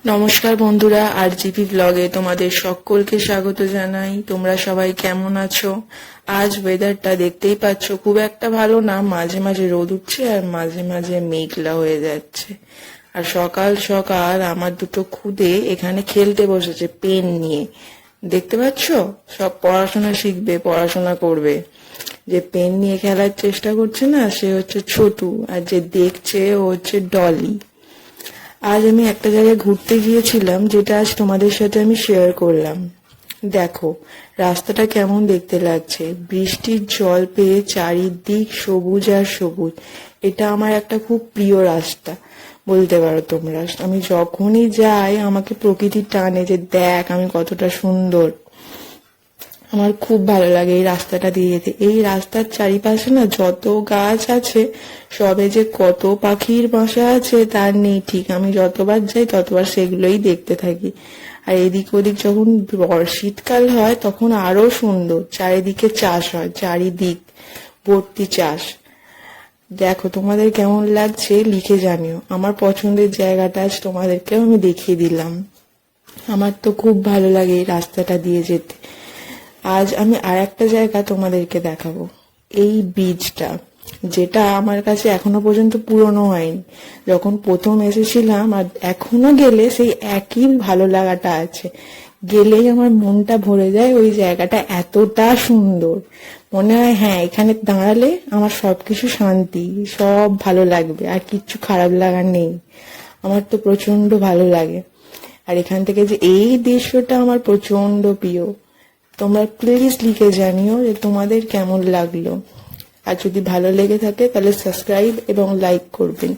নমস্কার বন্ধুরা, আরজিপি ব্লগে তোমাদের সকলকে স্বাগত জানাই। তোমরা সবাই কেমন আছো? আজ ওয়েদারটা দেখতেই পাচ্ছ, খুব একটা ভালো না, মাঝে মাঝে রোদ উঠছে আর মাঝে মাঝে মেঘলা হয়ে যাচ্ছে। আর সকাল সকাল আমার দুটো খুদে এখানে খেলতে বসেছে পেন নিয়ে, দেখতে পাচ্ছ? সব পড়াশোনা শিখবে, পড়াশোনা করবে। যে পেন নিয়ে খেলার চেষ্টা করছে না, সে হচ্ছে ছোটু, আর যে দেখছে ও হচ্ছে ডলি। আজ আমি একটা জায়গায় ঘুরতে গিয়েছিলাম, যেটা আজ তোমাদের সাথে আমি শেয়ার করলাম। দেখো রাস্তাটা কেমন দেখতে লাগছে, বৃষ্টির জল পেয়ে চারিদিক সবুজ আর সবুজ। এটা আমার একটা খুব প্রিয় রাস্তা বলতে পারো তোমরা। আমি যখনই যাই আমাকে প্রকৃতির টানে যে দেখ আমি কতটা সুন্দর। আমার খুব ভালো লাগে এই রাস্তাটা দিয়ে যেতে। এই রাস্তার চারিপাশে না যত গাছ আছে, সবে যে কত পাখির বাসা আছে তার নেই ঠিক। আমি যতবার যাই ততবার সেগুলোই দেখতে থাকি। আর এদিক ওদিক যখন শীতকাল হয় তখন আরো সুন্দর, চারিদিকে চাষ হয়, চারিদিক ভর্তি চাষ। দেখো তোমাদের কেমন লাগছে লিখে জানিও। আমার পছন্দের জায়গাটা আজ তোমাদেরকেও আমি দেখিয়ে দিলাম। আমার তো খুব ভালো লাগে এই রাস্তাটা দিয়ে যেতে। আজ আমি আর একটা জায়গা তোমাদেরকে দেখাবো, এই বীজটা, যেটা আমার কাছে এখনো পর্যন্ত পুরনো হয়নি। যখন প্রথম এসেছিলাম আর এখনো গেলে সেই একই ভালো লাগাটা আছে। গেলেই আমার মনটা ভরে যায়। ওই জায়গাটা এতটা সুন্দর, মনে হয় হ্যাঁ এখানে দাঁড়ালে আমার সবকিছু শান্তি, সব ভালো লাগবে, আর কিচ্ছু খারাপ লাগা নেই। আমার তো প্রচন্ড ভালো লাগে। আর এখান থেকে যে এই দৃশ্যটা আমার প্রচন্ড প্রিয়। তোমরা প্লিজ লিখে জানিও যে তোমাদের কেমন লাগলো। আর যদি ভালো লেগে থাকে তাহলে সাবস্ক্রাইব এবং লাইক করবেন।